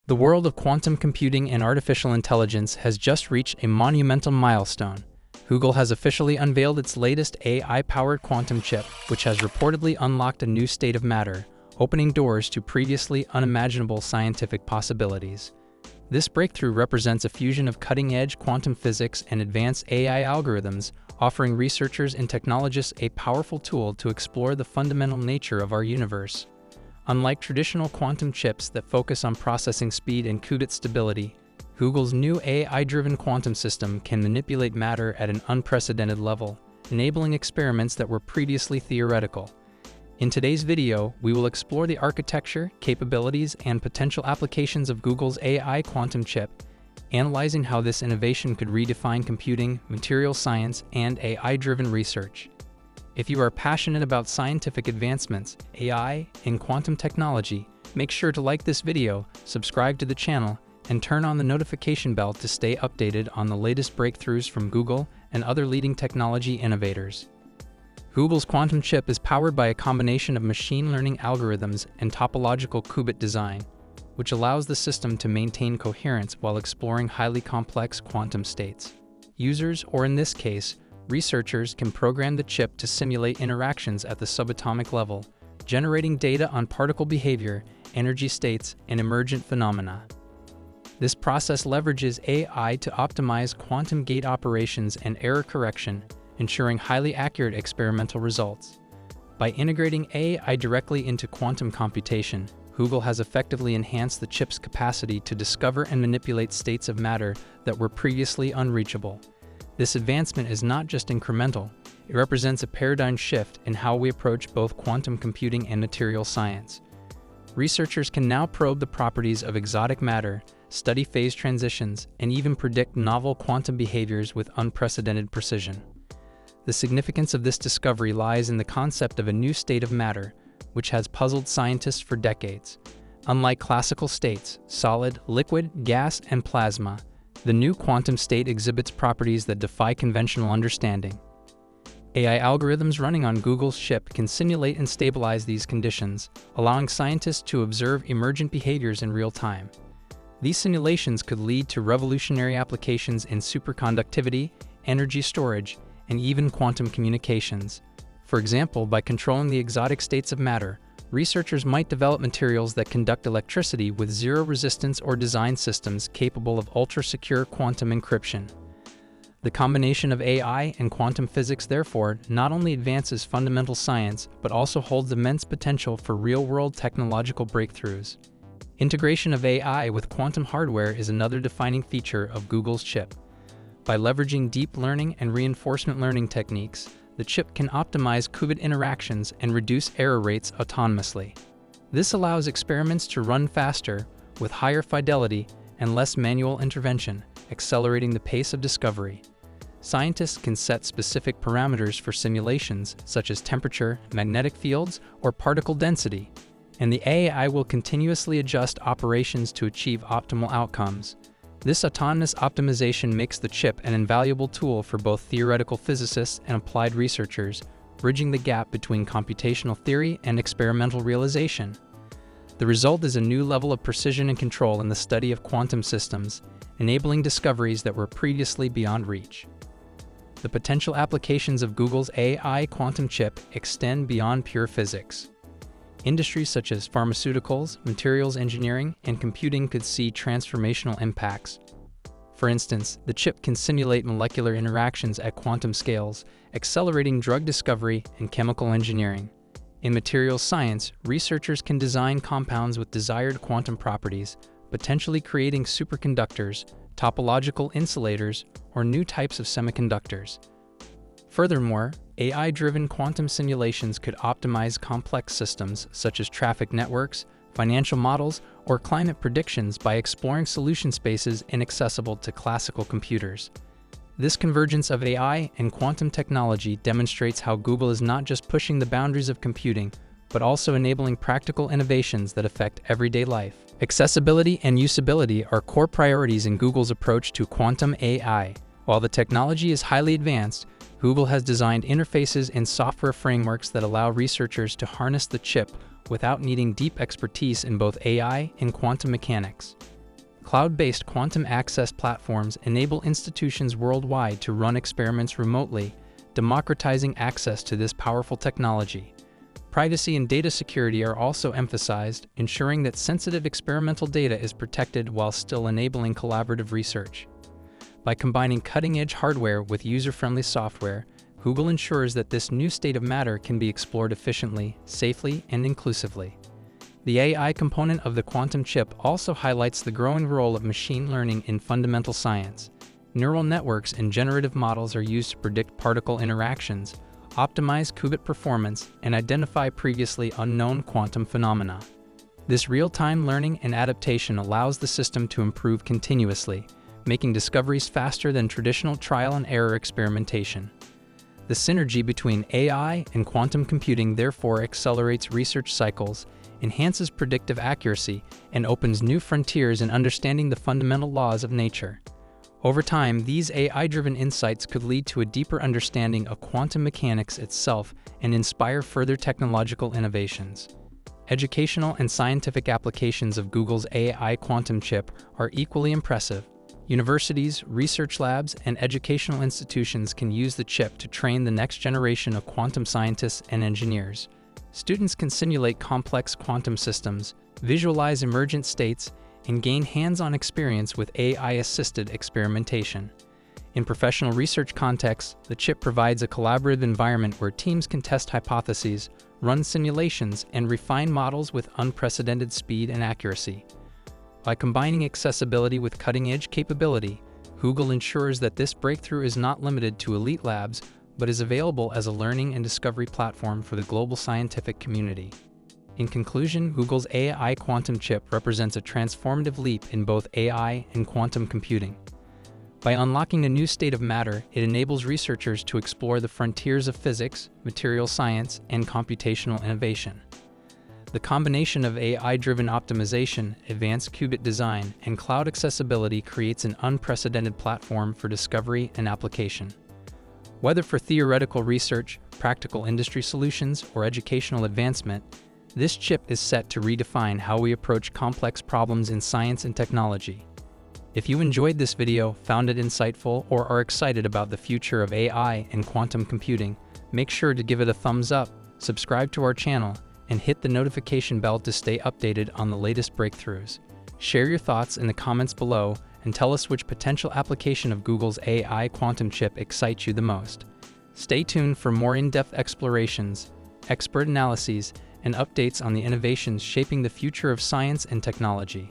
The world of quantum computing and artificial intelligence has just reached a monumental milestone. Google has officially unveiled its latest AI-powered quantum chip, which has reportedly unlocked a new state of matter, opening doors to previously unimaginable scientific possibilities. This breakthrough represents a fusion of cutting-edge quantum physics and advanced AI algorithms, offering researchers and technologists a powerful tool to explore the fundamental nature of our universe. Unlike traditional quantum chips that focus on processing speed and qubit stability, Google's new AI-driven quantum system can manipulate matter at an unprecedented level, enabling experiments that were previously theoretical. In today's video, we will explore the architecture, capabilities, and potential applications of Google's AI quantum chip, analyzing how this innovation could redefine computing, material science, and AI-driven research. If you are passionate about scientific advancements, AI, and quantum technology, make sure to like this video, subscribe to the channel, and turn on the notification bell to stay updated on the latest breakthroughs from Google and other leading technology innovators. Google's quantum chip is powered by a combination of machine learning algorithms and topological qubit design, which allows the system to maintain coherence while exploring highly complex quantum states. Users, or in this case, researchers, can program the chip to simulate interactions at the subatomic level, generating data on particle behavior, energy states, and emergent phenomena. This process leverages AI to optimize quantum gate operations and error correction, ensuring highly accurate experimental results. By integrating AI directly into quantum computation, Google has effectively enhanced the chip's capacity to discover and manipulate states of matter that were previously unreachable. This advancement is not just incremental, it represents a paradigm shift in how we approach both quantum computing and material science. Researchers can now probe the properties of exotic matter, study phase transitions, and even predict novel quantum behaviors with unprecedented precision. The significance of this discovery lies in the concept of a new state of matter, which has puzzled scientists for decades. Unlike classical states, solid, liquid, gas, and plasma, the new quantum state exhibits properties that defy conventional understanding. AI algorithms running on Google's chip can simulate and stabilize these conditions, allowing scientists to observe emergent behaviors in real time. These simulations could lead to revolutionary applications in superconductivity, energy storage, and even quantum communications. For example, by controlling the exotic states of matter, researchers might develop materials that conduct electricity with zero resistance or design systems capable of ultra-secure quantum encryption. The combination of AI and quantum physics, therefore, not only advances fundamental science, but also holds immense potential for real-world technological breakthroughs. Integration of AI with quantum hardware is another defining feature of Google's chip. By leveraging deep learning and reinforcement learning techniques, the chip can optimize qubit interactions and reduce error rates autonomously. This allows experiments to run faster, with higher fidelity and less manual intervention, accelerating the pace of discovery. Scientists can set specific parameters for simulations, such as temperature, magnetic fields, or particle density, and the AI will continuously adjust operations to achieve optimal outcomes. This autonomous optimization makes the chip an invaluable tool for both theoretical physicists and applied researchers, bridging the gap between computational theory and experimental realization. The result is a new level of precision and control in the study of quantum systems, enabling discoveries that were previously beyond reach. The potential applications of Google's AI quantum chip extend beyond pure physics. Industries such as pharmaceuticals, materials engineering, and computing could see transformational impacts. For instance, the chip can simulate molecular interactions at quantum scales, accelerating drug discovery and chemical engineering. In materials science, researchers can design compounds with desired quantum properties, potentially creating superconductors, topological insulators, or new types of semiconductors. Furthermore, AI-driven quantum simulations could optimize complex systems such as traffic networks, financial models, or climate predictions by exploring solution spaces inaccessible to classical computers. This convergence of AI and quantum technology demonstrates how Google is not just pushing the boundaries of computing, but also enabling practical innovations that affect everyday life. Accessibility and usability are core priorities in Google's approach to quantum AI. While the technology is highly advanced, Google has designed interfaces and software frameworks that allow researchers to harness the chip without needing deep expertise in both AI and quantum mechanics. Cloud-based quantum access platforms enable institutions worldwide to run experiments remotely, democratizing access to this powerful technology. Privacy and data security are also emphasized, ensuring that sensitive experimental data is protected while still enabling collaborative research. By combining cutting-edge hardware with user-friendly software, Google ensures that this new state of matter can be explored efficiently, safely, and inclusively. The AI component of the quantum chip also highlights the growing role of machine learning in fundamental science. Neural networks and generative models are used to predict particle interactions, optimize qubit performance, and identify previously unknown quantum phenomena. This real-time learning and adaptation allows the system to improve continuously, making discoveries faster than traditional trial-and-error experimentation. The synergy between AI and quantum computing therefore accelerates research cycles, enhances predictive accuracy, and opens new frontiers in understanding the fundamental laws of nature. Over time, these AI-driven insights could lead to a deeper understanding of quantum mechanics itself and inspire further technological innovations. Educational and scientific applications of Google's AI quantum chip are equally impressive. Universities, research labs, and educational institutions can use the chip to train the next generation of quantum scientists and engineers. Students can simulate complex quantum systems, visualize emergent states, and gain hands-on experience with AI-assisted experimentation. In professional research contexts, the chip provides a collaborative environment where teams can test hypotheses, run simulations, and refine models with unprecedented speed and accuracy. By combining accessibility with cutting-edge capability, Google ensures that this breakthrough is not limited to elite labs, but is available as a learning and discovery platform for the global scientific community. In conclusion, Google's AI quantum chip represents a transformative leap in both AI and quantum computing. By unlocking a new state of matter, it enables researchers to explore the frontiers of physics, material science, and computational innovation. The combination of AI-driven optimization, advanced qubit design, and cloud accessibility creates an unprecedented platform for discovery and application. Whether for theoretical research, practical industry solutions, or educational advancement, this chip is set to redefine how we approach complex problems in science and technology. If you enjoyed this video, found it insightful, or are excited about the future of AI and quantum computing, make sure to give it a thumbs up, subscribe to our channel, and hit the notification bell to stay updated on the latest breakthroughs. Share your thoughts in the comments below and tell us which potential application of Google's AI quantum chip excites you the most. Stay tuned for more in-depth explorations, expert analyses, and updates on the innovations shaping the future of science and technology.